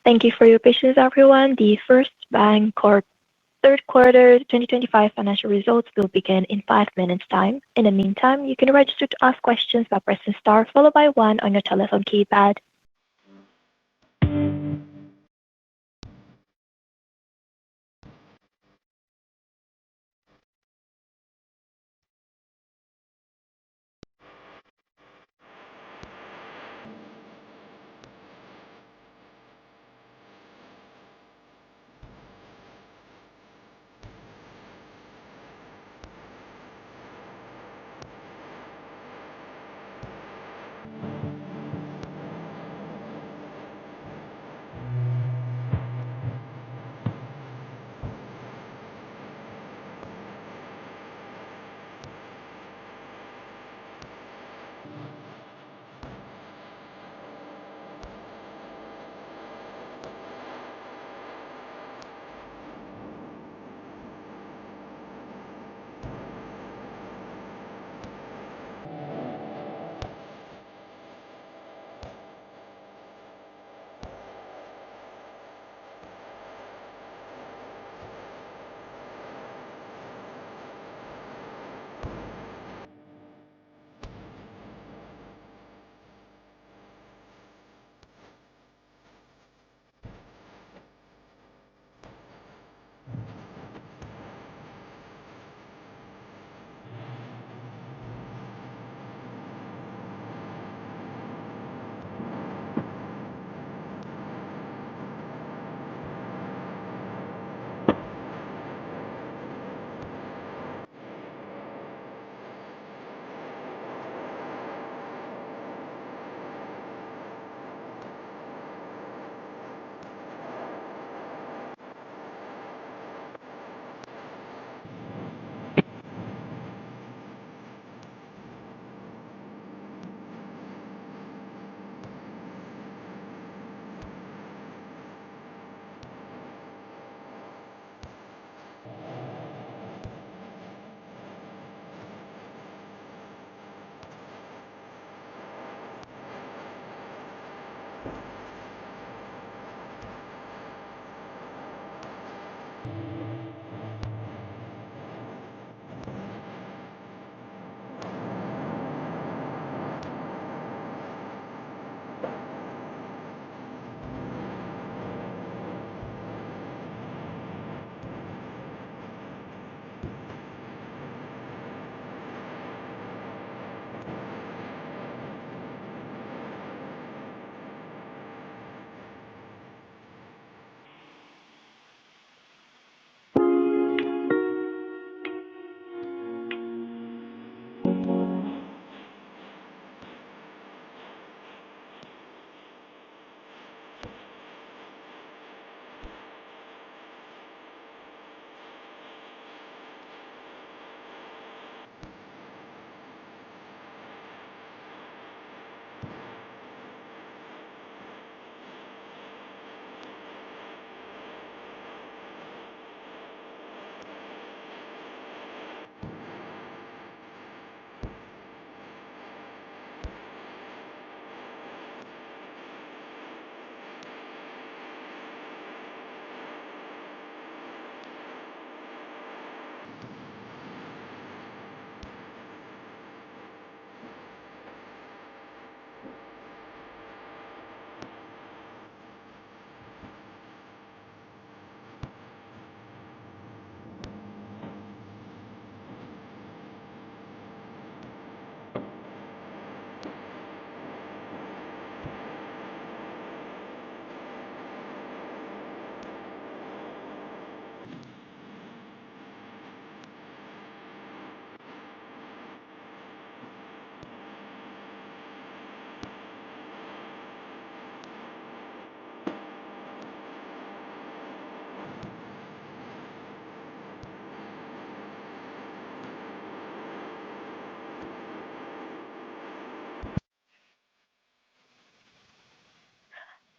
Thank you for your patience, everyone. The First BanCorp third quarter 2025 financial results will begin in 5 minutes' time. In the meantime, you can register to ask questions by pressing star followed by one on your telephone keypad.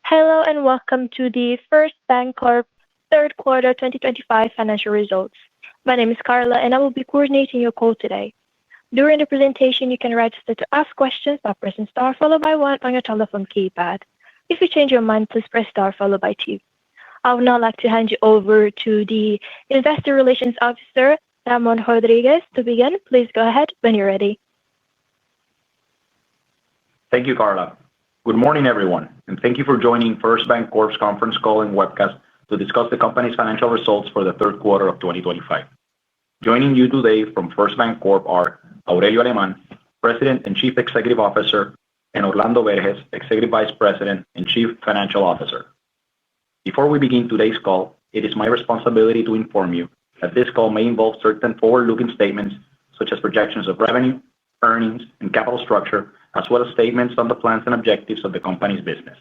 Hello and welcome to the First BanCorp third quarter 2025 financial results. My name is Carla and I will be coordinating your call today. During the presentation, you can register to ask questions by pressing star followed by one on your telephone keypad. If you change your mind, please press star followed by two. I would now like to hand you over to the Investor Relations Officer, Ramon Rodriguez, to begin. Please go ahead when you're ready. Thank you, Carla. Good morning, everyone, and thank you for joining First BanCorp's conference call and webcast to discuss the company's financial results for the third quarter of 2025. Joining you today from First BanCorp are Aurelio Alemán, President and Chief Executive Officer, and Orlando Berges, Executive Vice President and Chief Financial Officer. Before we begin today's call, it is my responsibility to inform you that this call may involve certain forward-looking statements such as projections of revenue, earnings, and capital structure, as well as statements on the plans and objectives of the company's business.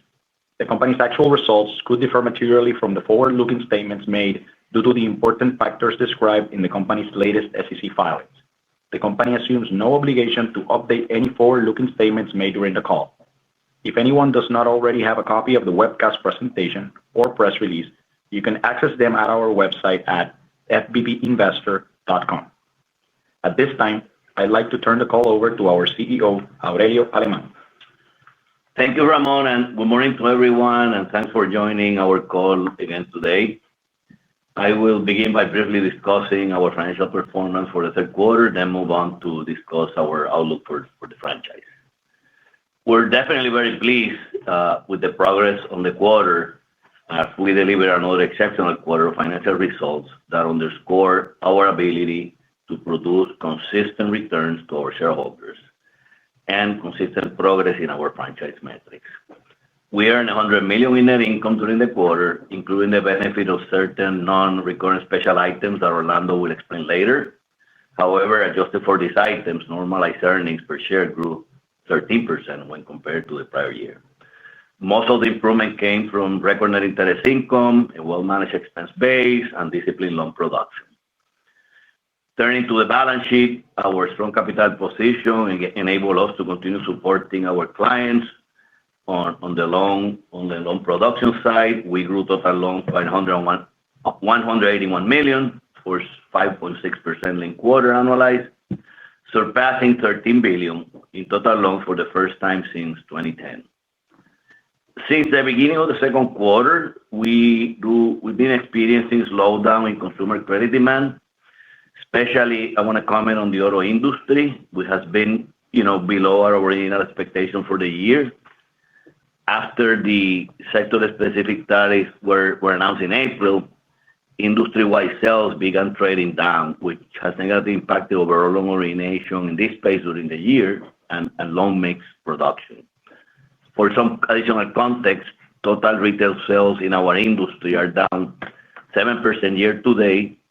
The company's actual results could differ materially from the forward-looking statements made due to the important factors described in the company's latest SEC filings. The company assumes no obligation to update any forward-looking statements made during the call. If anyone does not already have a copy of the webcast presentation or press release, you can access them at our website at fbpinvestor.com. At this time, I'd like to turn the call over to our CEO, Aurelio Alemán. Thank you, Ramon, and good morning to everyone, and thanks for joining our call again today. I will begin by briefly discussing our financial performance for the third quarter, then move on to discuss our outlook for the franchise. We're definitely very pleased with the progress on the quarter as we deliver another exceptional quarter of financial results that underscore our ability to produce consistent returns to our shareholders and consistent progress in our franchise metrics. We earned $100 million in net income during the quarter, including the benefit of certain non-recurring special items that Orlando will explain later. However, adjusted for these items, normalized earnings per share grew 13% when compared to the prior year. Most of the improvement came from record net interest income, a well-managed expense base, and disciplined loan production. Turning to the balance sheet, our strong capital position enabled us to continue supporting our clients on the loan production side. We grew total loans by $181 million, or 5.6% linked quarter annualized, surpassing $13 billion in total loans for the first time since 2010. Since the beginning of the second quarter, we've been experiencing slowdown in consumer credit demand. Especially, I want to comment on the auto industry, which has been below our original expectation for the year. After the sector-specific tariffs were announced in April, industry-wide sales began trading down, which has negatively impacted overall loan origination in this space during the year and loan mix production. For some additional context, total retail sales in our industry are down 7% year to date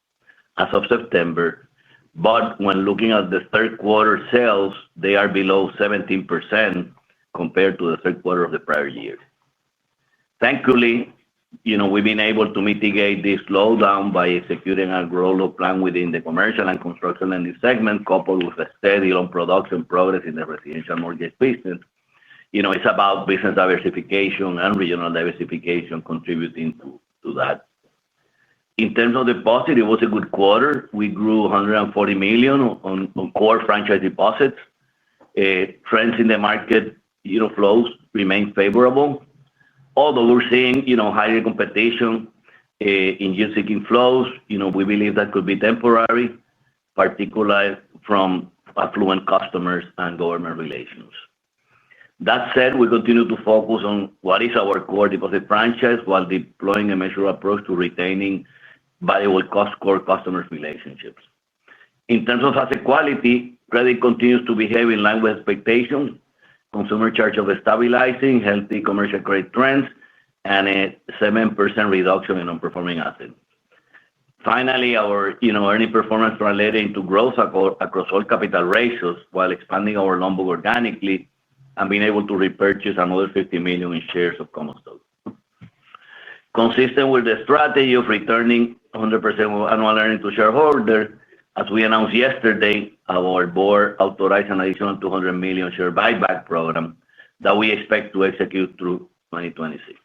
as of September, but when looking at the third quarter sales, they are below 17% compared to the third quarter of the prior year. Thankfully, we've been able to mitigate this slowdown by executing a growth plan within the commercial and construction lending segment, coupled with a steady loan production progress in the residential mortgage business. It's about business diversification and regional diversification contributing to that. In terms of deposit, it was a good quarter. We grew $140 million on core franchise deposits. Trends in the market flows remain favorable. Although we're seeing higher competition in yield-seeking flows, we believe that could be temporary, particularly from affluent customers and government relations. That said, we continue to focus on what is our core deposit franchise while deploying a measured approach to retaining valuable core customer relationships. In terms of asset quality, credit continues to behave in line with expectations. Consumer charge-off is stabilizing, healthy commercial credit trends, and a 7% reduction in non-performing assets. Finally, our earning performance translated into growth across all capital ratios while expanding our loan book organically and being able to repurchase another $50 million in shares of common stock. Consistent with the strategy of returning 100% annual earnings to shareholders, as we announced yesterday, our board authorized an additional $200 million share buyback program that we expect to execute through 2026.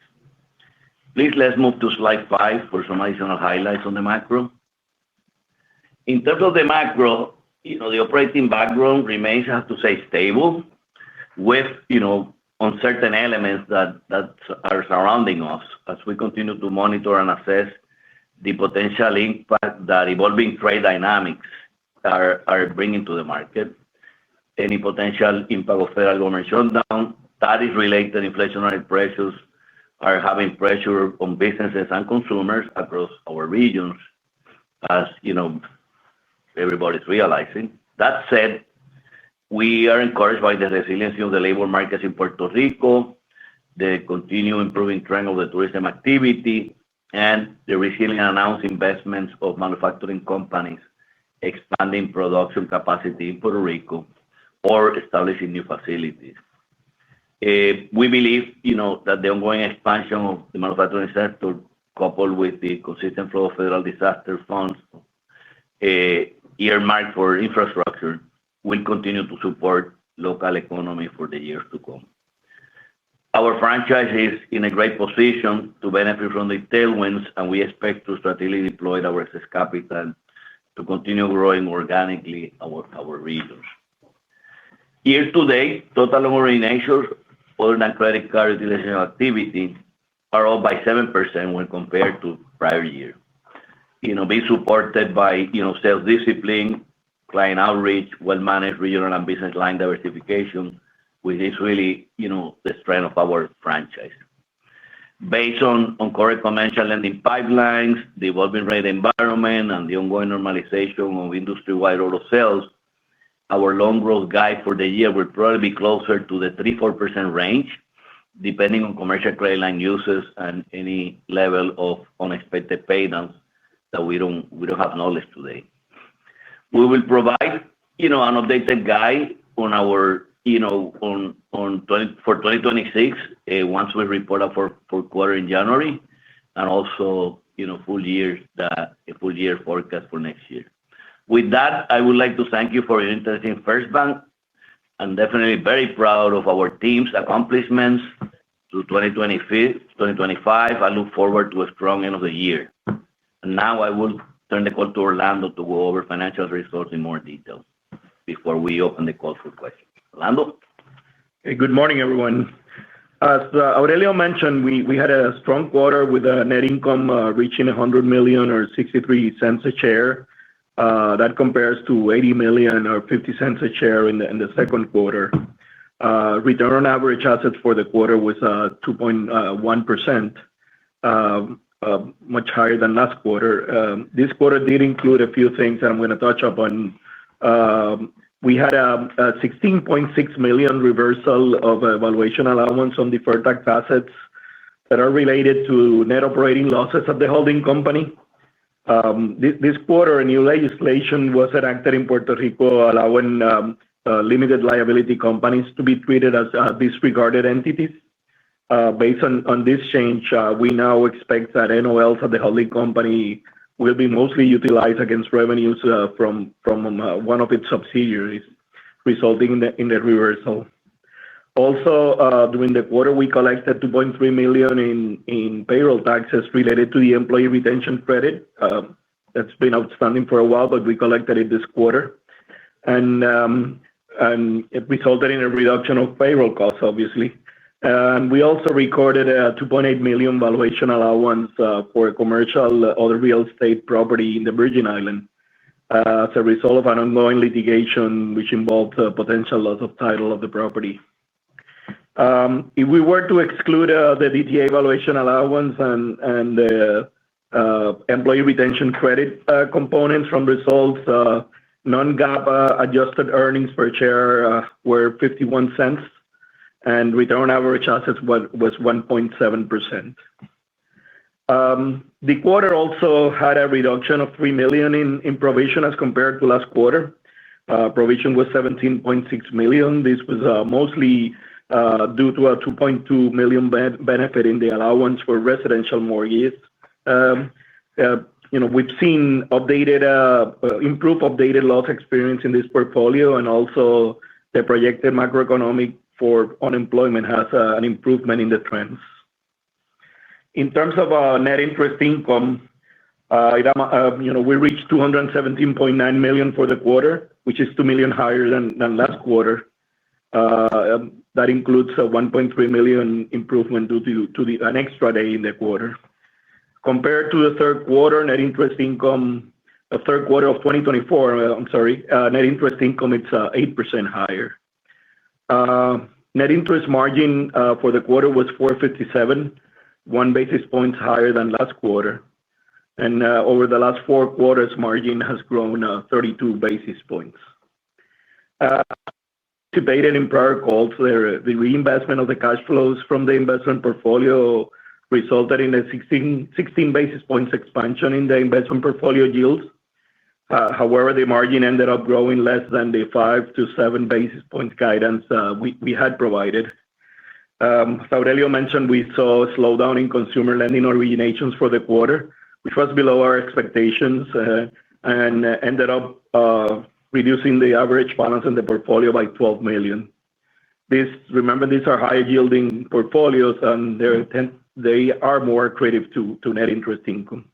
Please, let's move to slide 5 for some additional highlights on the macro. In terms of the macro, the operating background remains, I have to say, stable, with on certain elements that are surrounding us as we continue to monitor and assess the potential impact that evolving trade dynamics are bringing to the market. Any potential impact of federal government shutdown, tariff-related inflationary pressures are having pressure on businesses and consumers across our regions, as everybody's realizing. That said, we are encouraged by the resiliency of the labor markets in Puerto Rico, the continued improving trend of the tourism activity, and the recently announced investments of manufacturing companies expanding production capacity in Puerto Rico or establishing new facilities. We believe, that the ongoing expansion of the manufacturing sector, coupled with the consistent flow of federal disaster funds earmarked for infrastructure, will continue to support local economy for the years to come. Our franchise is in a great position to benefit from the tailwinds, and we expect to strategically deploy our excess capital to continue growing organically our regions. Year to date, total loan originations other than credit card utilization activity are up by 7% when compared to prior year. Being supported by sales discipline, client outreach, well-managed regional and business line diversification, which is really the strength of our franchise. Based on current commercial lending pipelines, the evolving rate environment, and the ongoing normalization of industry-wide auto sales, our loan growth guide for the year will probably be closer to the 3-4% range, depending on commercial credit line uses and any level of unexpected paydowns that we don't have knowledge today. We will provide an updated guide on our for 2026 once we report our fourth quarter in January, and also full year forecast for next year. With that, I would like to thank you for your interest in FirstBank. I'm definitely very proud of our team's accomplishments to 2025. I look forward to a strong end of the year. And now I will turn the call to Orlando to go over financial results in more detail before we open the call for questions. Orlando? Hey, good morning, everyone. As Aurelio mentioned, we had a strong quarter with a net income reaching $100 million or 63 cents a share. That compares to $80 million or 50 cents a share in the second quarter. Return on average assets for the quarter was 2.1%, much higher than last quarter. This quarter did include a few things that I'm going to touch upon. We had a $16.6 million reversal of valuation allowance on deferred tax assets that are related to net operating losses of the holding company. This quarter, new legislation was enacted in Puerto Rico allowing limited liability companies to be treated as disregarded entities. Based on this change, we now expect that NOLs of the holding company will be mostly utilized against revenues from one of its subsidiaries, resulting in the reversal. Also, during the quarter, we collected $2.3 million in payroll taxes related to the employee retention credit. That's been outstanding for a while, but we collected it this quarter. And it resulted in a reduction of payroll costs, obviously. And we also recorded a $2.8 million valuation allowance for a commercial other real estate property in the Virgin Islands as a result of an ongoing litigation which involved potential loss of title of the property. If we were to exclude the DTA valuation allowance and the employee retention credit components from results, non-GAAP adjusted earnings per share were 51 cents, and return on average assets was 1.7%. The quarter also had a reduction of $3 million in provision as compared to last quarter. Provision was $17.6 million. This was mostly due to a $2.2 million benefit in the allowance for residential mortgages. We've seen improved updated loss experience in this portfolio, and also the projected macroeconomic for unemployment has an improvement in the trends. In terms of net interest income, we reached $217.9 million for the quarter, which is $2 million higher than last quarter. That includes a $1.3 million improvement due to an extra day in the quarter. Compared to the third quarter, net interest income, the third quarter of 2024, net interest income, it's 8% higher. Net interest margin for the quarter was 457, 1 basis point higher than last quarter. And over the last 4 quarters, margin has grown 32 basis points. Debated in prior calls, the reinvestment of the cash flows from the investment portfolio resulted in a 16 basis points expansion in the investment portfolio yields. However, the margin ended up growing less than the 5 to 7 basis points guidance we had provided. As Aurelio mentioned, we saw a slowdown in consumer lending originations for the quarter, which was below our expectations and ended up reducing the average balance in the portfolio by $12 million. Remember, these are high-yielding portfolios, and they are more accretive to net interest income.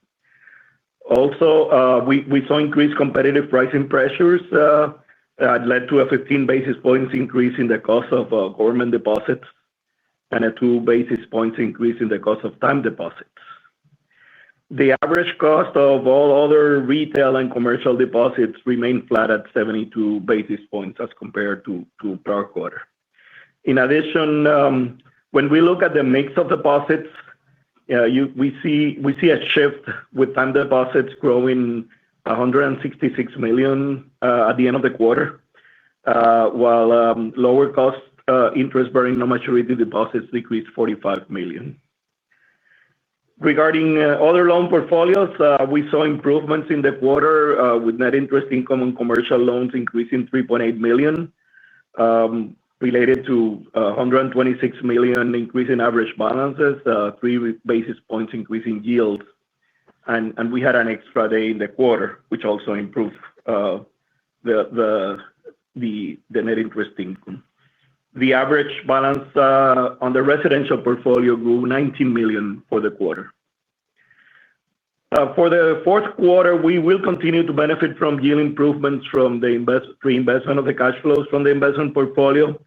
Also, we saw increased competitive pricing pressures that led to a 15 basis points increase in the cost of government deposits and a 2 basis points increase in the cost of time deposits. The average cost of all other retail and commercial deposits remained flat at 72 basis points as compared to prior quarter. In addition, when we look at the mix of deposits, we see a shift with time deposits growing $166 million at the end of the quarter, while lower cost interest-bearing non-maturity deposits decreased $45 million. Regarding other loan portfolios, we saw improvements in the quarter with net interest income on commercial loans increasing $3.8 million, related to $126 million increase in average balances, 3 basis points increase in yields, and we had an extra day in the quarter, which also improved the net interest income. The average balance on the residential portfolio grew $19 million for the quarter. For the fourth quarter, we will continue to benefit from yield improvements from the reinvestment of the cash flows from the investment portfolio,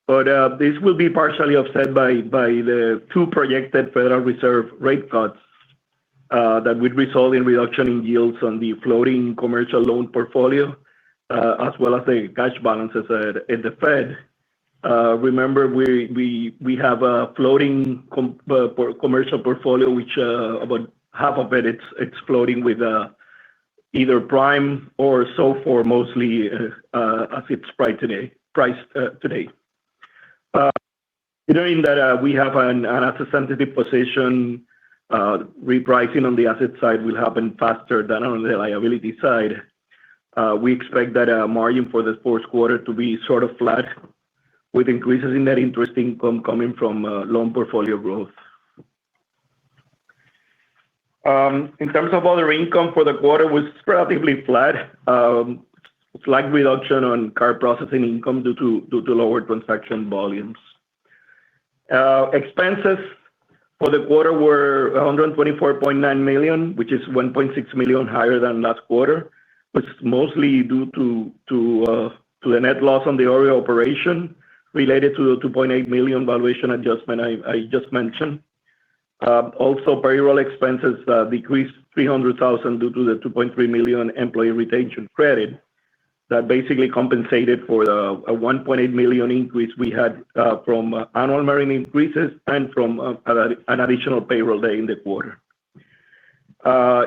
but this will be partially offset by the 2 projected Federal Reserve rate cuts that would result in reduction in yields on the floating commercial loan portfolio, as well as the cash balances at the Fed. Remember, we have a floating commercial portfolio, which about half of it's floating with either prime or SOFR mostly as it's priced today. Considering that we have an asset-sensitive position, repricing on the asset side will happen faster than on the liability side. We expect that margin for the fourth quarter to be sort of flat, with increases in net interest income coming from loan portfolio growth. In terms of other income for the quarter, was relatively flat. Slight reduction on card processing income due to lower transaction volumes. Expenses for the quarter were $124.9 million, which is $1.6 million higher than last quarter, which is mostly due to the net loss on the OREO operation related to the $2.8 million valuation adjustment I just mentioned. Also, payroll expenses decreased $300,000 due to the $2.3 million employee retention credit that basically compensated for the $1.8 million increase we had from annual merit increases and from an additional payroll day in the quarter.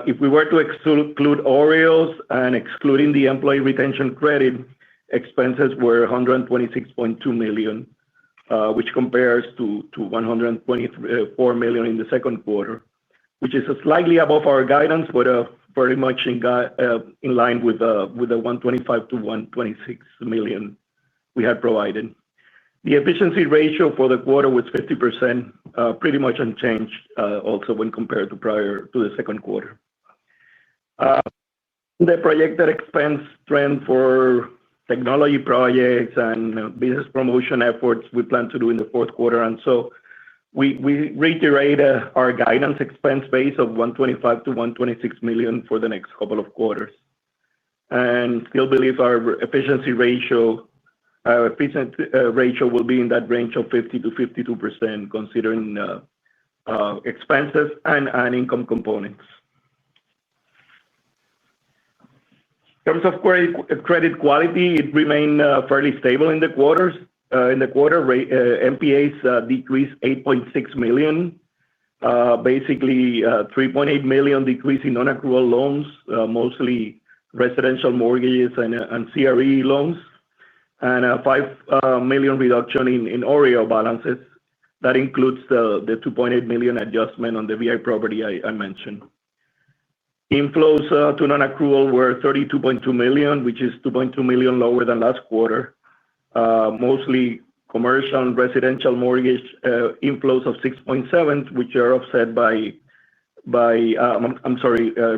If we were to exclude OREOs and excluding the employee retention credit, expenses were $126.2 million, which compares to $124 million in the second quarter, which is slightly above our guidance, but very much in line with the $125 to $126 million we had provided. The efficiency ratio for the quarter was 50%, pretty much unchanged also when compared to prior to the second quarter. The projected expense trend for technology projects and business promotion efforts we plan to do in the fourth quarter, and so we reiterate our guidance expense base of $125 to $126 million for the next couple of quarters, and still believe our efficiency ratio efficiency ratio will be in that range of 50 to 52%, considering expenses and income components. In terms of credit quality, it remained fairly stable in the quarter. NPAs decreased $8.6 million, basically $3.8 million decrease in non-accrual loans, mostly residential mortgages and CRE loans, and a $5 million reduction in OREO balances. That includes the $2.8 million adjustment on the VI property I mentioned. Inflows to non-accrual were $32.2 million, which is $2.2 million lower than last quarter. Mostly commercial and residential mortgage inflows of $6.7 million, which are offset by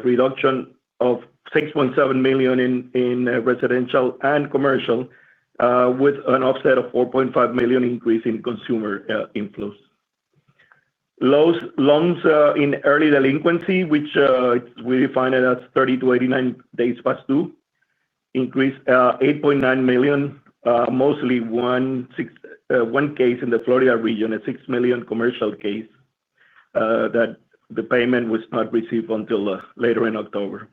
reduction of $6.7 million in residential and commercial, with an offset of $4.5 million increase in consumer inflows. Loans in early delinquency, which we define it as 30 to 89 days past due, increased $8.9 million, mostly one case in the Florida region, a $6 million commercial case that the payment was not received until later in October.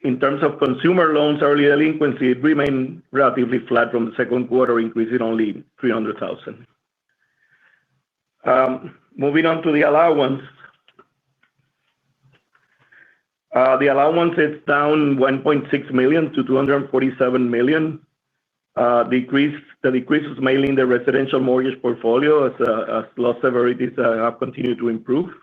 In terms of consumer loans, early delinquency, it remained relatively flat from the second quarter, increasing only $300,000. Moving on to the allowance. The allowance is down $1.6 million to $247 million. The decrease is mainly in the residential mortgage portfolio as loss severities have continued to improve.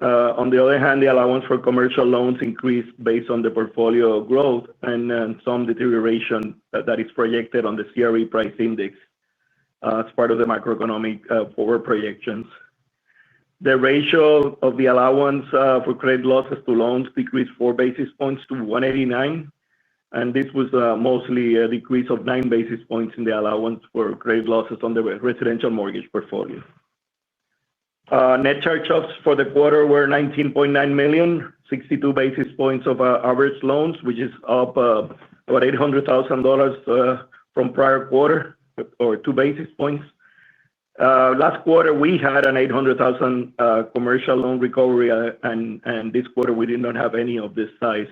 On the other hand, the allowance for commercial loans increased based on the portfolio growth and some deterioration that is projected on the CRE price index as part of the macroeconomic forward projections. The ratio of the allowance for credit losses to loans decreased 4 basis points to 189, and this was mostly a decrease of 9 basis points in the allowance for credit losses on the residential mortgage portfolio. Net charge-offs for the quarter were $19.9 million, 62 basis points of average loans, which is up about $800,000 from prior quarter, or 2 basis points. Last quarter, we had an $800,000 commercial loan recovery, and this quarter we did not have any of this size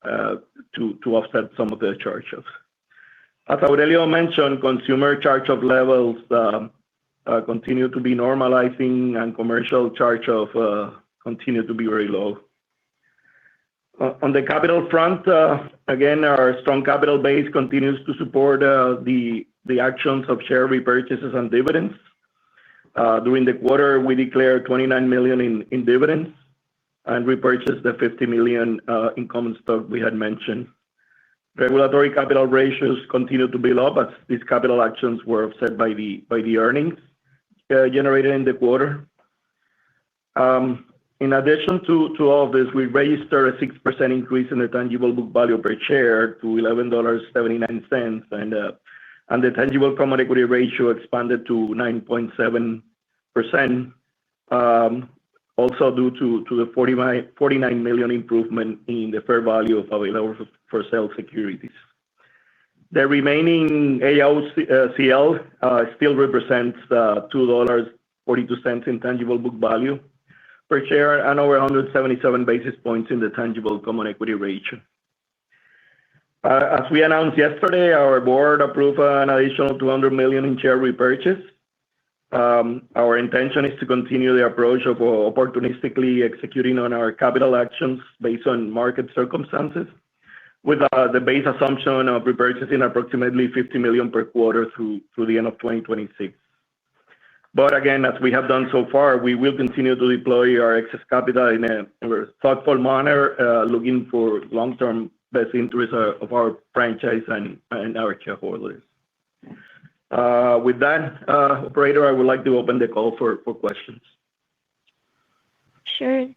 to offset some of the charge-offs. As Aurelio mentioned, consumer charge-off levels continue to be normalizing, and commercial charge-off continue to be very low. On the capital front, again, our strong capital base continues to support the actions of share repurchases and dividends. During the quarter, we declared $29 million in dividends and repurchased the $50 million in common stock we had mentioned. Regulatory capital ratios continue to build up as these capital actions were offset by the earnings generated in the quarter. In addition to all of this, we registered a 6% increase in the tangible book value per share to $11.79, and the tangible common equity ratio expanded to 9.7%, also due to the $49 million improvement in the fair value of available for sale securities. The remaining AOCL still represents $2.42 in tangible book value per share and over 177 basis points in the tangible common equity ratio. As we announced yesterday, our board approved an additional $200 million in share repurchase. Our intention is to continue the approach of opportunistically executing on our capital actions based on market circumstances, with the base assumption of repurchasing approximately $50 million per quarter through the end of 2026. But again, as we have done so far, we will continue to deploy our excess capital in a thoughtful manner, looking for long-term best interests of our franchise and our shareholders. With that, operator, I would like to open the call for questions. Sure.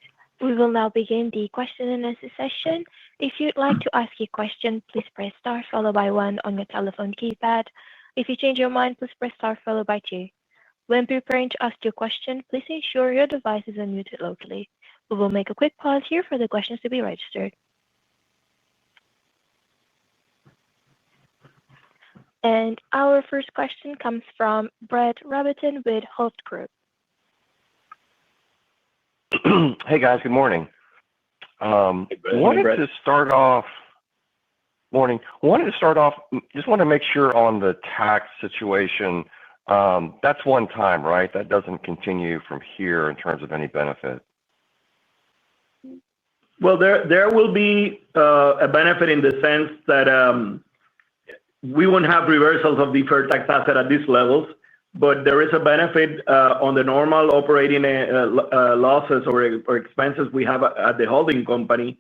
We will now begin the question and answer session. If you'd like to ask a question, please press star followed by 1 on your telephone keypad. If you change your mind, please press star followed by 2. When preparing to ask your question, please ensure your device is unmuted locally. We will make a quick pause here for the questions to be registered. Our first question comes from Brett Rabatin with Hovde Group. Hey guys, good morning. Wanted to start off. Just want to make sure on the tax situation. That's one time, right? That doesn't continue from here in terms of any benefit. Well, there will be a benefit in the sense that we won't have reversals of deferred tax asset at these levels, but there is a benefit on the normal operating losses or expenses we have at the holding company.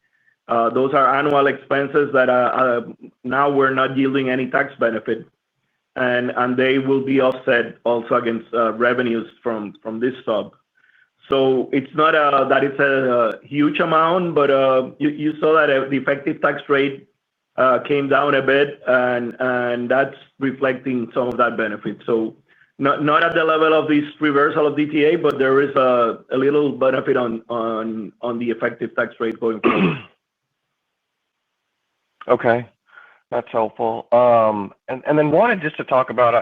Those are annual expenses that now we're not yielding any tax benefit, and they will be offset also against revenues from this sub. So it's not that it's a huge amount, but you saw that the effective tax rate came down a bit, and that's reflecting some of that benefit. So not at the level of this reversal of DTA, but there is a little benefit on the effective tax rate going forward. Okay, that's helpful. And then wanted just to talk about,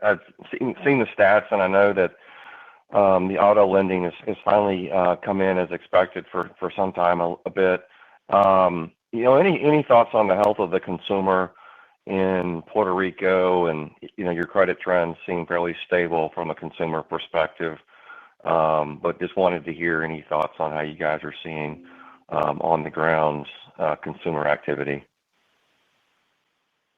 I've seen the stats, and I know that the auto lending is finally come in as expected for some time a bit. Any thoughts on the health of the consumer in Puerto Rico, and your credit trends seem fairly stable from a consumer perspective, but just wanted to hear any thoughts on how you guys are seeing on the grounds consumer activity.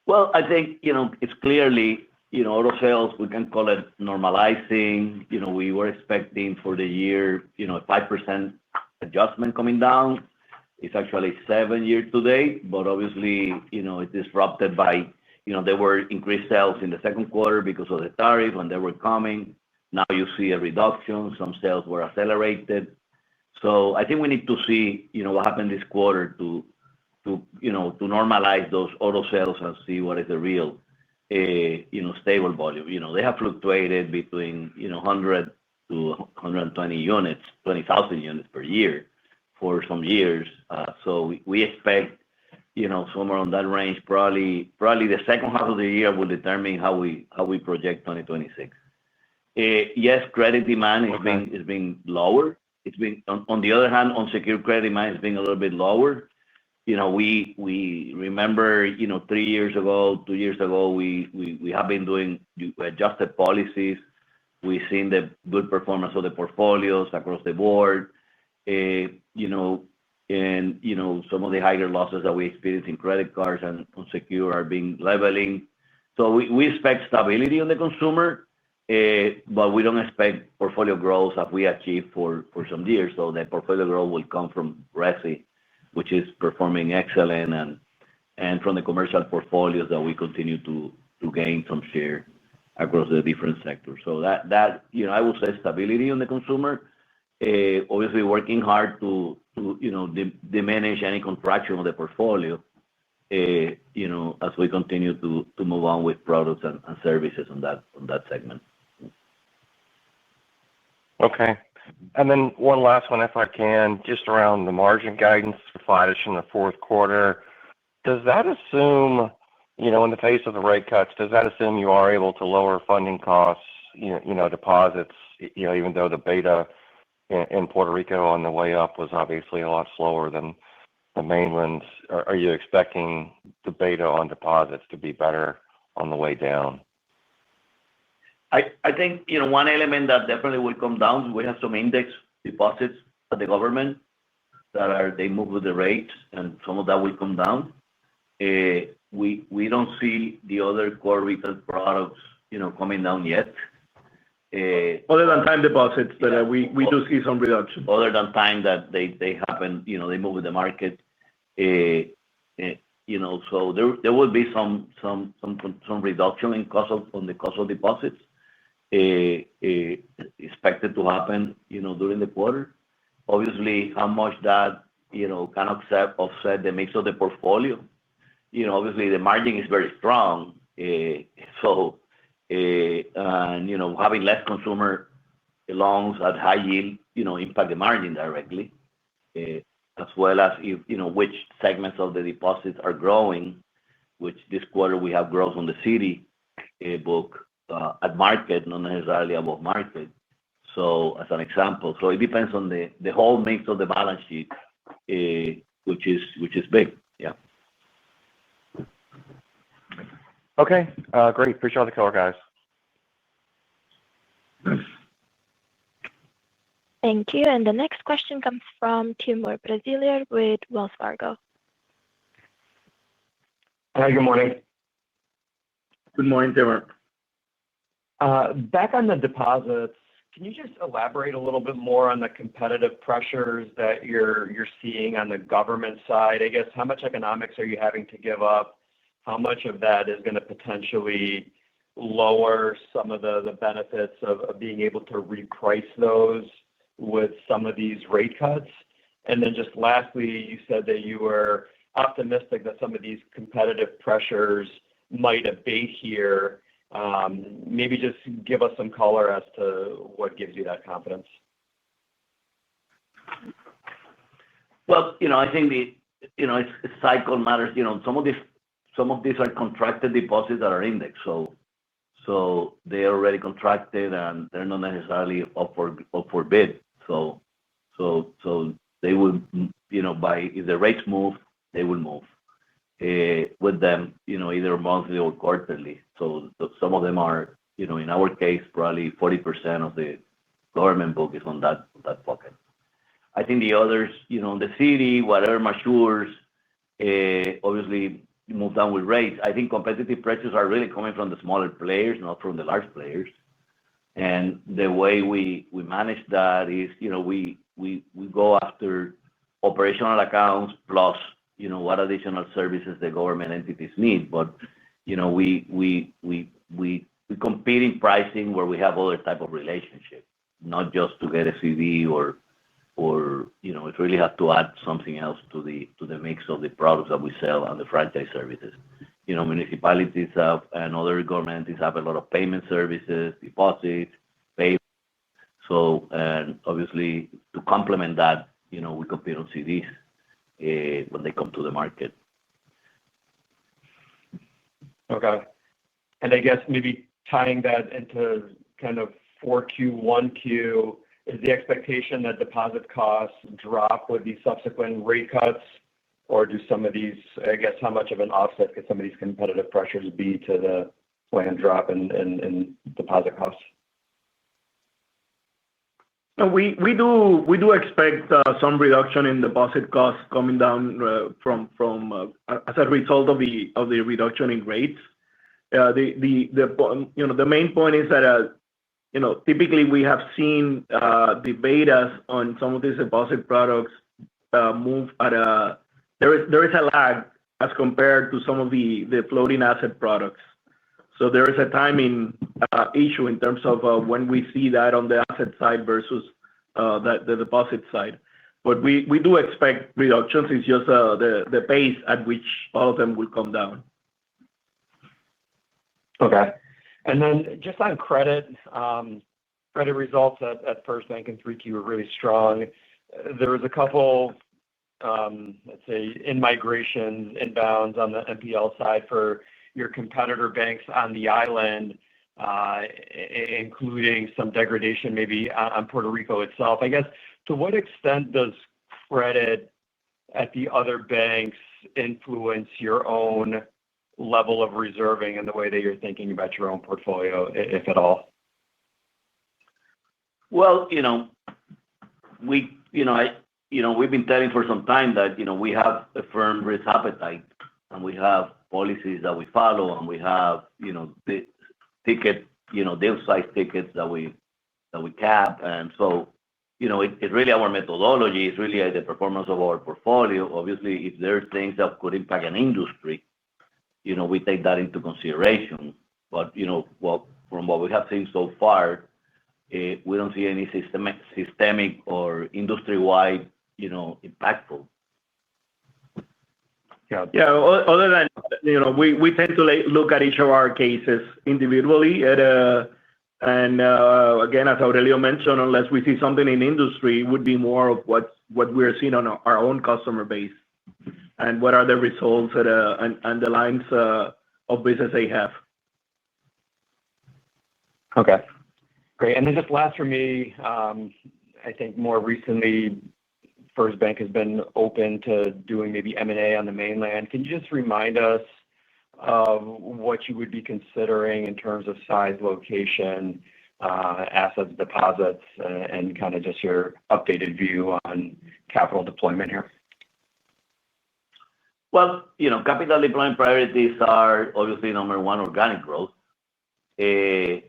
Well, I think it's clearly auto sales, we can call it normalizing. We were expecting for the year a 5% adjustment coming down. It's actually 7 year to date, but obviously it's disrupted by there were increased sales in the second quarter because of the tariff when they were coming. Now you see a reduction. Some sales were accelerated. So I think we need to see what happened this quarter to normalize those auto sales and see what is the real stable volume. They have fluctuated between 100 to 120 units, 20,000 units per year for some years. So we expect somewhere on that range. Probably the second half of the year will determine how we project 2026. Yes, credit demand is being lower. It's been on the other hand, unsecured credit demand has been a little bit lower. We remember 3 years ago, 2 years ago, we have been doing adjusted policies. We've seen the good performance of the portfolios across the board. And some of the higher losses that we experience in credit cards and unsecured are being leveling. So we expect stability on the consumer, but we don't expect portfolio growth as we achieved for some years. So the portfolio growth will come from Resi, which is performing excellent, and from the commercial portfolios that we continue to gain some share across the different sectors. So that I would say stability on the consumer. Obviously working hard to diminish any contraction of the portfolio, as we continue to move on with products and services on that segment. Okay. And then one last one, if I can, just around the margin guidance for flattish in the fourth quarter. Does that assume, in the face of the rate cuts, does that assume you are able to lower funding costs, deposits, even though the beta in Puerto Rico on the way up was obviously a lot slower than the mainland? Are you expecting the beta on deposits to be better on the way down? I think one element that definitely will come down. We have some index deposits at the government that they move with the rates, and some of that will come down. We don't see the other core retail products coming down yet. Other than time deposits, that we do see some reduction. Other than time that they happen, they move with the market. So there will be some reduction in on the cost of deposits expected to happen during the quarter. Obviously, how much that can offset the mix of the portfolio. Obviously the margin is very strong. So having less consumer loans at high yield impact the margin directly, as well as which segments of the deposits are growing, which this quarter we have growth on the CD book at market, not necessarily above market. So as an example, so it depends on the whole mix of the balance sheet, which is big. Yeah. Okay. Great. Appreciate all the color, guys. Thank you. And the next question comes from Timur Braziler with Wells Fargo. Hi, good morning. Good morning, Timur. Back on the deposits, can you just elaborate a little bit more on the competitive pressures that you're seeing on the government side? I guess how much economics are you having to give up? How much of that is going to potentially lower some of the benefits of being able to reprice those with some of these rate cuts? And then just lastly, you said that you were optimistic that some of these competitive pressures might abate here. Maybe just give us some color as to what gives you that confidence. Well, I think it's cycle matters. Some of these are contracted deposits that are indexed, so they are already contracted and they're not necessarily up for bid. So they will, if the rates move, they will move with them, either monthly or quarterly. So some of them are, in our case, probably 40% of the government book is on that pocket. I think the others, the city, whatever matures, obviously move down with rates. I think competitive pressures are really coming from the smaller players, not from the large players. And the way we manage that is, we go after operational accounts plus, what additional services the government entities need. But, we compete in pricing where we have other type of relationship, not just to get a CD or it really has to add something else to the mix of the products that we sell and the franchise services. Municipalities have and other governments have a lot of payment services, deposits, pay. So, and obviously to complement that, we compete on CDs when they come to the market. Okay. And I guess maybe tying that into kind of 4Q, 1Q, is the expectation that deposit costs drop with these subsequent rate cuts, or do some of these, I guess, how much of an offset could some of these competitive pressures be to the planned drop in deposit costs? We do expect some reduction in deposit costs coming down from as a result of the reduction in rates. The main point is that typically we have seen the betas on some of these deposit products move at there is a lag as compared to some of the floating asset products. So there is a timing issue in terms of when we see that on the asset side versus the deposit side. But we do expect reductions. It's just the pace at which all of them will come down. Okay. And then just on credit results at First Bank in 3Q were really strong. There was a couple, let's say, in-migration, inbounds on the NPL side for your competitor banks on the island, including some degradation maybe on Puerto Rico itself. I guess, to what extent does credit at the other banks influence your own level of reserving and the way that you're thinking about your own portfolio, if at all? Well, we've been telling for some time that we have a firm risk appetite and we have policies that we follow and we have the ticket, deal size tickets that we cap. And so it's really our methodology. It's really the performance of our portfolio. Obviously, if there are things that could impact an industry, we take that into consideration. But from what we have seen so far, we don't see any systemic or industry-wide impactful. Yeah. Other than we tend to look at each of our cases individually. And again, as Aurelio mentioned, unless we see something in industry, it would be more of what we're seeing on our own customer base and what are the results and the lines of business they have. Okay. Great. And then just last for me, I think more recently, First Bank has been open to doing maybe M&A on the mainland. Can you just remind us of what you would be considering in terms of size, location, assets, deposits, and kind of just your updated view on capital deployment here? Capital deployment priorities are obviously number one, organic growth. A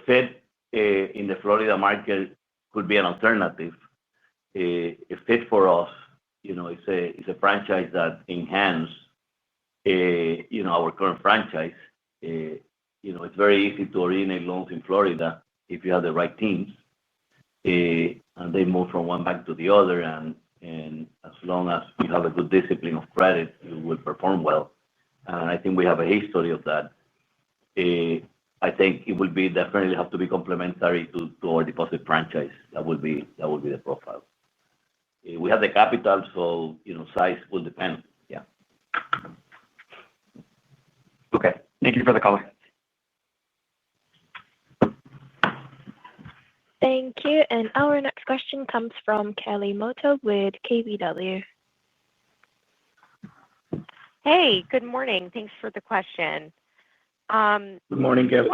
fit in the Florida market could be an alternative. A fit for us, it's a franchise that enhances, our current franchise. It's very easy to originate loans in Florida if you have the right teams, and they move from one bank to the other. And as long as you have a good discipline of credit, you will perform well. And I think we have a history of that. I think it will definitely have to be complementary to our deposit franchise. That will be the profile. We have the capital, so size will depend. Yeah. Okay. Thank you for the call. Thank you. And our next question comes from Kelly Motta with KBW. Hey, good morning. Thanks for the question. Good morning, Kelly.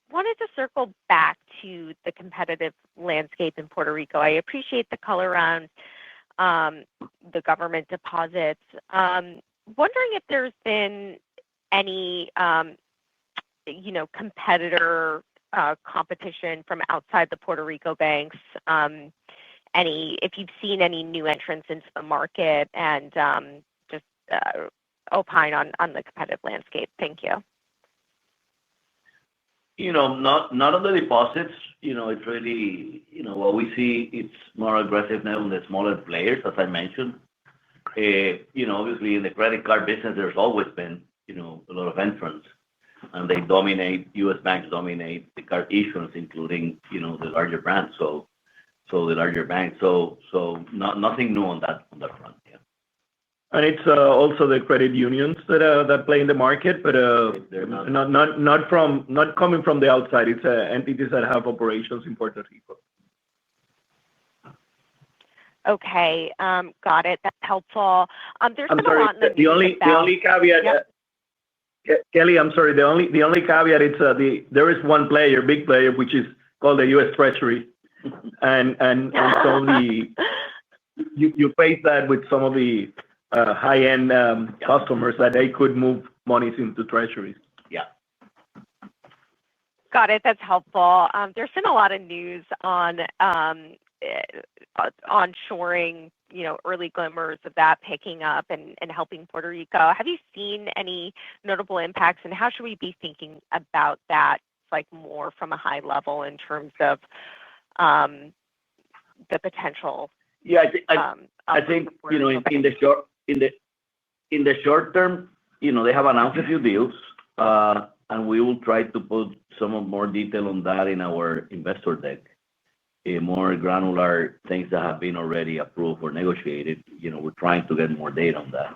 Wanted to circle back to the competitive landscape in Puerto Rico. I appreciate the color around the government deposits. Wondering if there's been any, competitor competition from outside the Puerto Rico banks. If you've seen any new entrants into the market, and just opine on the competitive landscape. Thank you. Not on the deposits. It's really, what we see, it's more aggressive now on the smaller players, as I mentioned. Obviously, in the credit card business, there's always been, a lot of entrants, and they dominate. U.S. banks dominate the card issuance, including, the larger brands. So the larger banks. So nothing new on that front. Yeah. And it's also the credit unions that play in the market, but They're not. not coming from the outside. It's entities that have operations in Puerto Rico. Okay. Got it. That's helpful. There's I'm been sorry. a lot in the The news only caveat, Yep. Kelly. I'm sorry. The only caveat is there is one player, big player, which is called the U.S. Treasury, and so you face that with some of the high-end customers that they could move monies into treasuries. Yeah. Got it. That's helpful. There's been a lot of news on onshoring, early glimmers of that picking up and helping Puerto Rico. Have you seen any notable impacts, and how should we be thinking about that, more from a high level in terms of the potential? Yeah, I think in the short term, they have announced a few deals, and we will try to put some more detail on that in our investor deck. More granular things that have been already approved or negotiated. We're trying to get more data on that.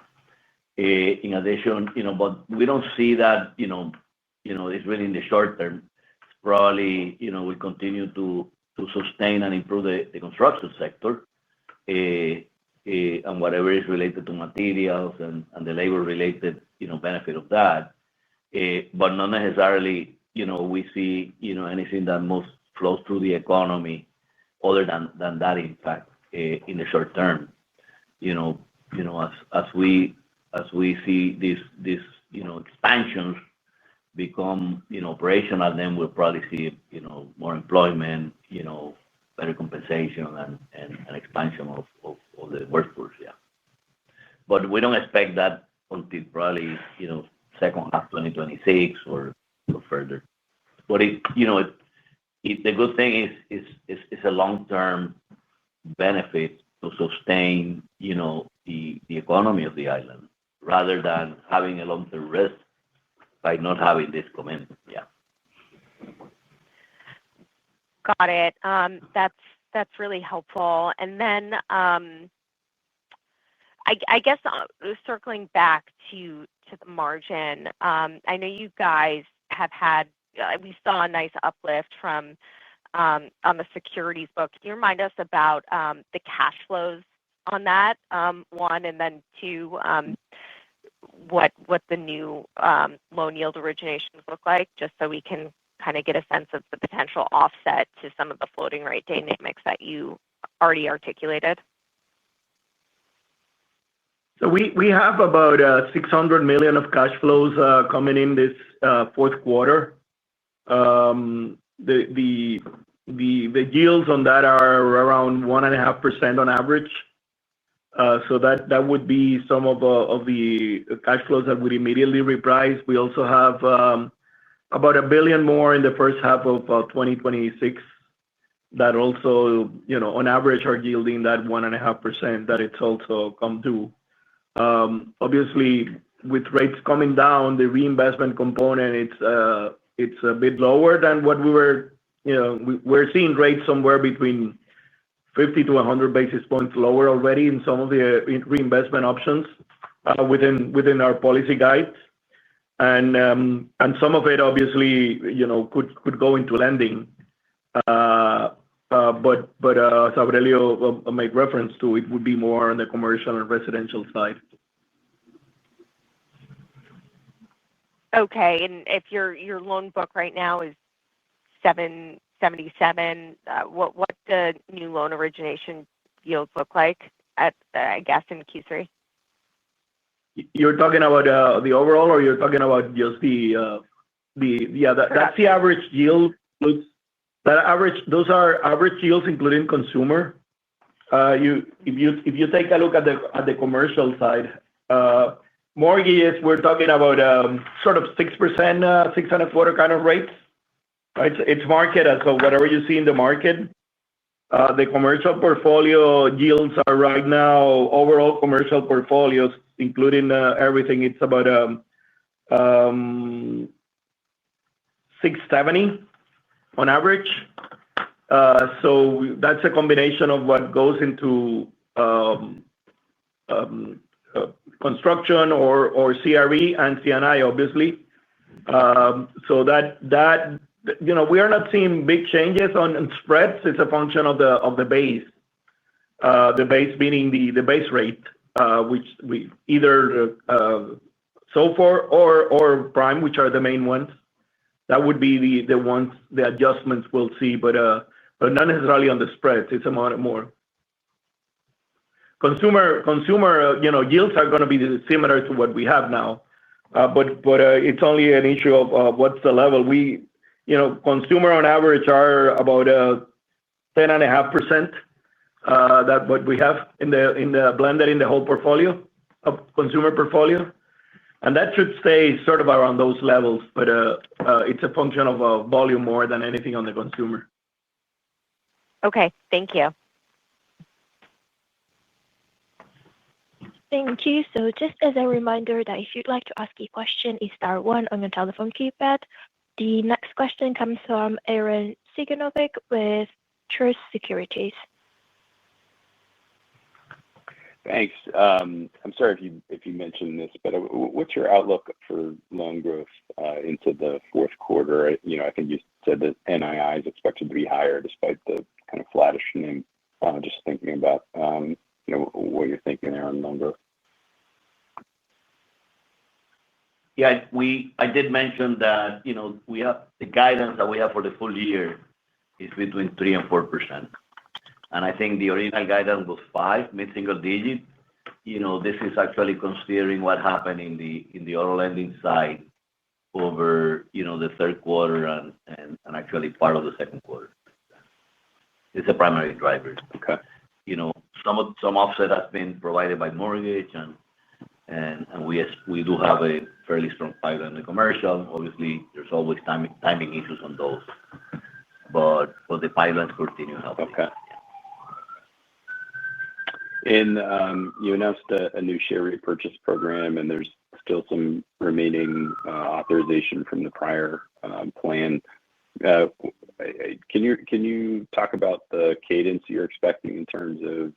In addition, but we don't see that. It's really in the short term. It's probably we continue to sustain and improve the construction sector, and whatever is related to materials and the labor-related benefit of that. But not necessarily we see anything that most flows through the economy other than that impact in the short term. As we see these expansions become operational, then we'll probably see more employment, better compensation, and expansion of the workforce. Yeah. But we don't expect that until probably second half 2026 or further. But the good thing is it's a long-term benefit to sustain the economy of the island rather than having a long-term risk by not having this commitment. Yeah. Got it. That's really helpful. And then I guess circling back to the margin, I know you guys have had we saw a nice uplift from on the securities book. Can you remind us about the cash flows on that, one, and then two, what the new loan yield originations look like, just so we can kind of get a sense of the potential offset to some of the floating rate dynamics that you already articulated? So we have about $600 million of cash flows coming in this fourth quarter. The yields on that are around 1.5% on average. So that would be some of the cash flows that would immediately reprice. We also have about $1 billion more in the first half of 2026 that also, on average, are yielding that 1.5% that it's also come due. Obviously, with rates coming down, the reinvestment component, it's a bit lower than what we were. We're seeing rates somewhere between 50 to 100 basis points lower already in some of the reinvestment options within our policy guides. And some of it, obviously, could go into lending. But as Aurelio made reference to, it would be more on the commercial and residential side. Okay. And if your loan book right now is 777, what the new loan origination yields look like at, I guess, in Q3? You're talking about the overall, or you're talking about just that's the average yield. Those are average yields, including consumer. If you take a look at the commercial side, mortgages, we're talking about sort of 6%, 6.25% kind of rates. Right? It's market, so whatever you see in the market. The commercial portfolio yields are right now, overall commercial portfolios, including everything, it's about 670 on average. So that's a combination of what goes into construction or CRE and C&I, obviously. So that we are not seeing big changes on spreads. It's a function of the base. The base meaning the base rate, which we either SOFR or Prime, which are the main ones. That would be the ones, the adjustments we'll see, but not necessarily on the spreads. It's a more consumer yields are going to be similar to what we have now, but it's only an issue of what's the level. Consumer on average are about 10.5%. That what we have in the blended in the whole portfolio of consumer portfolio, and that should stay sort of around those levels. But it's a function of volume more than anything on the consumer. Okay, thank you. Thank you. So just as a reminder that if you'd like to ask a question, it's star one on your telephone keypad. The next question comes from Aaron Siganovic with Truist Securities. Thanks. I'm sorry if you mentioned this, but what's your outlook for loan growth into the fourth quarter? I think you said that NII is expected to be higher despite the kind of flattish NIM. Just thinking about what you're thinking there on loan growth. Yeah, I did mention that we have the guidance that we have for the full year is between 3% and 4%. And I think the original guidance was 5%, mid-single digit. This is actually considering what happened in the auto lending side over the third quarter and actually part of the second quarter. It's a primary driver. Okay. Some offset has been provided by mortgage, and we do have a fairly strong pipeline in the commercial. Obviously, there's always timing issues on those, but the pipelines continue helping. Okay. And you announced a new share repurchase program, and there's still some remaining authorization from the prior plan. Can you talk about the cadence you're expecting in terms of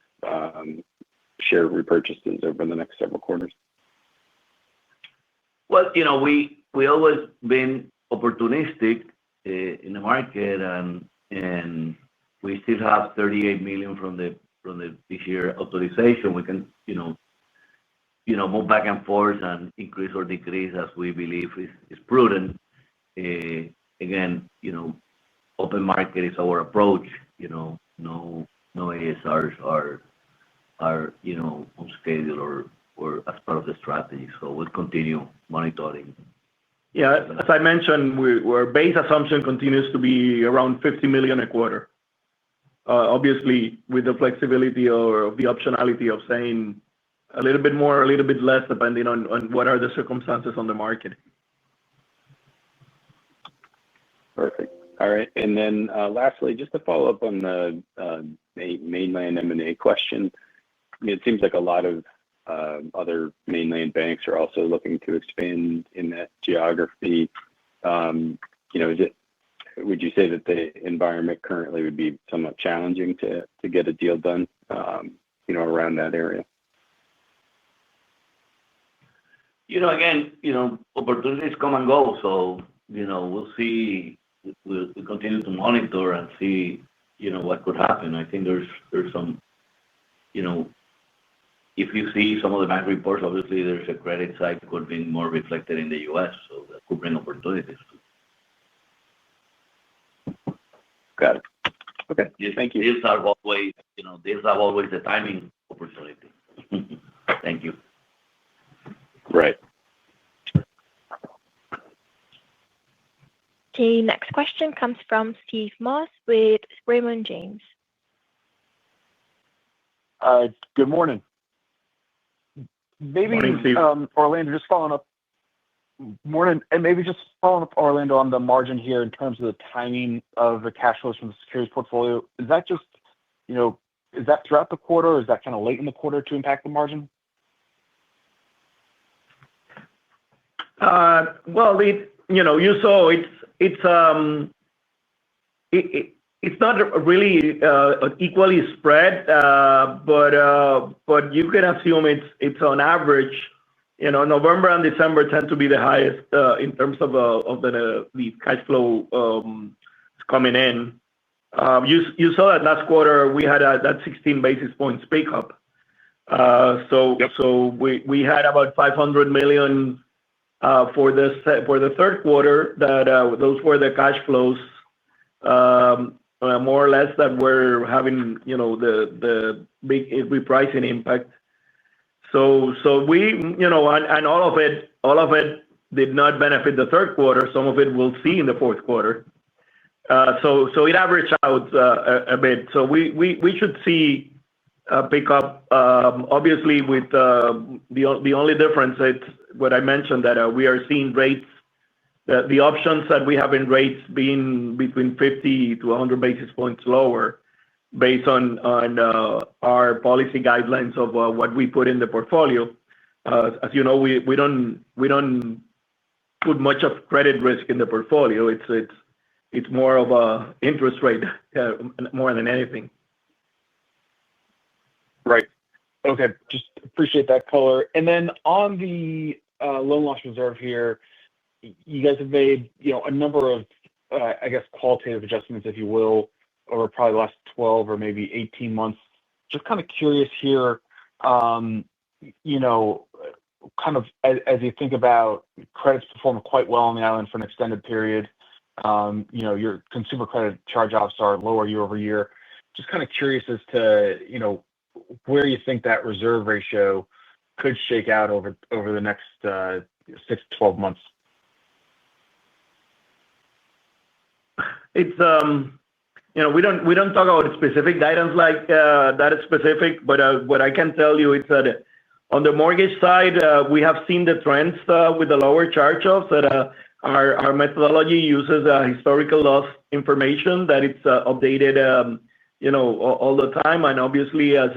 share repurchases over the next several quarters? Well, we always been opportunistic in the market, and we still have $38 million from the this year authorization. We can move back and forth and increase or decrease as we believe is prudent. Again, open market is our approach. No ASRs are on schedule or as part of the strategy. So we'll continue monitoring. Yeah, as I mentioned, our base assumption continues to be around $50 million a quarter. Obviously, with the flexibility or the optionality of saying a little bit more, a little bit less, depending on what are the circumstances on the market. Perfect. All right. And then lastly, just to follow up on the mainland M&A question, I mean, it seems like a lot of other mainland banks are also looking to expand in that geography. Would you say that the environment currently would be somewhat challenging to get a deal done, around that area? Again, opportunities come and go. So, we'll see. We'll continue to monitor and see, what could happen. I think there's some, if you see some of the bank reports, obviously there's a credit cycle being more reflected in the U.S. So that could bring opportunities. Got it. Okay. Thank you. These have always a timing opportunity. Thank you. Right. The next question comes from Steve Moss with Raymond James. Good morning. Maybe Morning, Steve. Orlando, just following up. Morning, and maybe just following up, Orlando, on the margin here in terms of the timing of the cash flows from the securities portfolio. Is that just, is that throughout the quarter, or is that kind of late in the quarter to impact the margin? Well, you saw it's not really equally spread, but you can assume it's on average. November and December tend to be the highest in terms of the cash flow coming in. You saw that last quarter we had that 16 basis points pickup. So we had about $500 million for the third quarter. Those were the cash flows, more or less, that were having the big repricing impact. So we, and all of it did not benefit the third quarter. Some of it we'll see in the fourth quarter. So it averaged out a bit. So we should see a pickup. Obviously, with the only difference, it's what I mentioned, that we are seeing rates, the options that we have in rates being between 50 to 100 basis points lower, based on our policy guidelines of what we put in the portfolio. As you know, we don't put much of credit risk in the portfolio. It's more of a interest rate more than anything. Right. Okay. Just appreciate that color. And then on the loan loss reserve here, you guys have made a number of, I guess, qualitative adjustments, if you will, over probably the last 12 or maybe 18 months. Just kind of curious here, kind of as you think about credits performing quite well on the island for an extended period, your consumer credit charge-offs are lower year over year. Just kind of curious as to, where you think that reserve ratio could shake out over the next 6 to 12 months. It's we don't talk about specific guidance like that is specific, but what I can tell you is that on the mortgage side, we have seen the trends with the lower charge-offs, that our methodology uses historical loss information that it's updated all the time. And obviously, as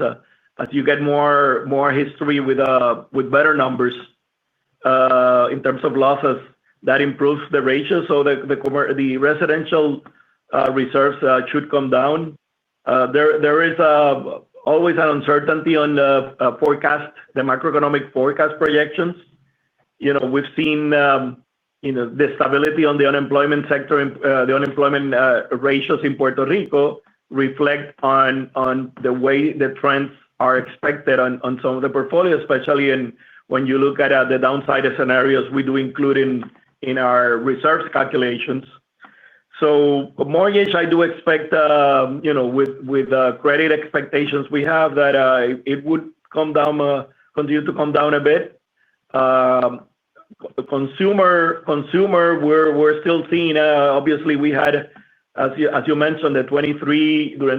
you get more history with better numbers in terms of losses, that improves the ratio. So the residential reserves should come down. There is always an uncertainty on the forecast, the macroeconomic forecast projections. We've seen the stability on the unemployment sector, the unemployment ratios in Puerto Rico reflect on the way the trends are expected on some of the portfolios, especially when you look at the downside scenarios we do include in our reserves calculations. So mortgage, I do expect, with credit expectations we have, that it would continue to come down a bit. Consumer, we're still seeing, obviously, we had, as you mentioned, during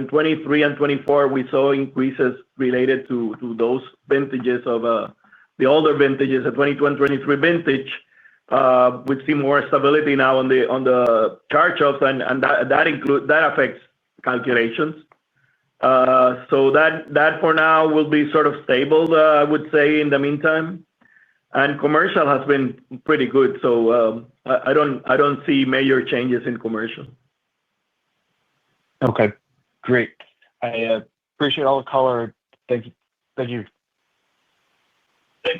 23 and 24, we saw increases related to those vintages of the older vintages, the 22 and 23 vintage. We see more stability now on the charge-offs, and that affects calculations. So that for now will be sort of stable, I would say, in the meantime. And commercial has been pretty good, so I don't see major changes in commercial. Okay, great. I appreciate all the color. Thank you. Thank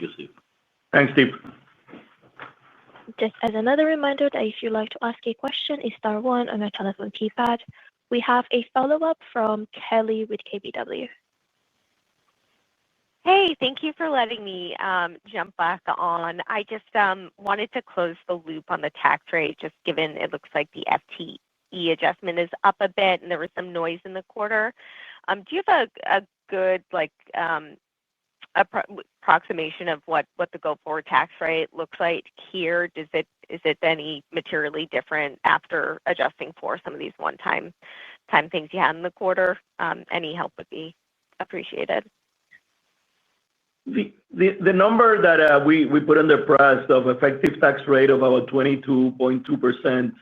you, Steve. Thanks, Steve. Just as another reminder that if you'd like to ask a question, it's star one on your telephone keypad. We have a follow-up from Kelly with KBW. Hey, thank you for letting me jump back on. I just wanted to close the loop on the tax rate, just given it looks like the FTE adjustment is up a bit and there was some noise in the quarter. Do you have a good approximation of what the go-forward tax rate looks like here? Is it any materially different after adjusting for some of these one-time things you had in the quarter? Any help would be appreciated. The number that we put in the press of effective tax rate of about 22.2%,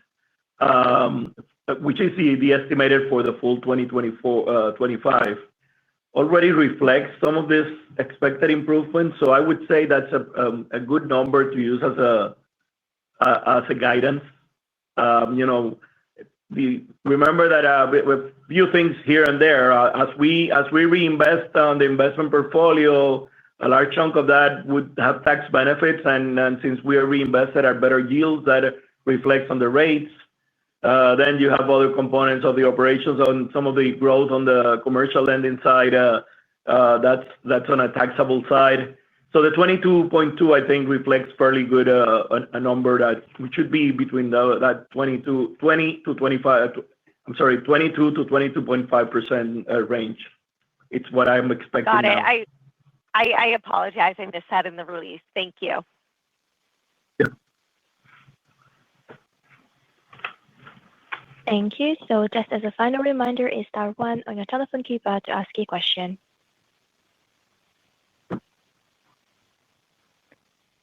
which is the estimated for the full 2024-25, already reflects some of this expected improvement. So I would say that's a good number to use as a guidance. Remember that with a few things here and there, as we reinvest on the investment portfolio, a large chunk of that would have tax benefits, and since we are reinvested at better yields, that reflects on the rates. Then you have other components of the operations on some of the growth on the commercial lending side. That's on a taxable side. So the 22.2, I think, reflects fairly good a number that should be between that 20 to 25. I'm sorry, 22 to 22.5% range. It's what I'm expecting. Got it. Now. I apologize. I missed that in the release. Thank you. Yeah. Thank you. So just as a final reminder, is star one on your telephone keypad to ask a question.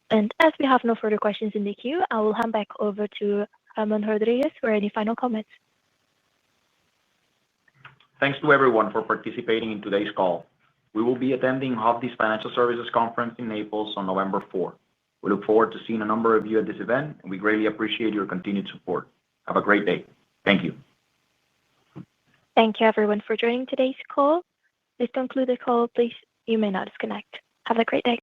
And as we have no further questions in the queue, I will hand back over to Ramon Rodriguez for any final comments. Thanks to everyone for participating in today's call. We will be attending Hovde's Financial Services Conference in Naples on November 4. We look forward to seeing a number of you at this event, and we greatly appreciate your continued support. Have a great day. Thank you. Thank you, everyone, for joining today's call. This concludes the call. Please, you may now disconnect. Have a great day.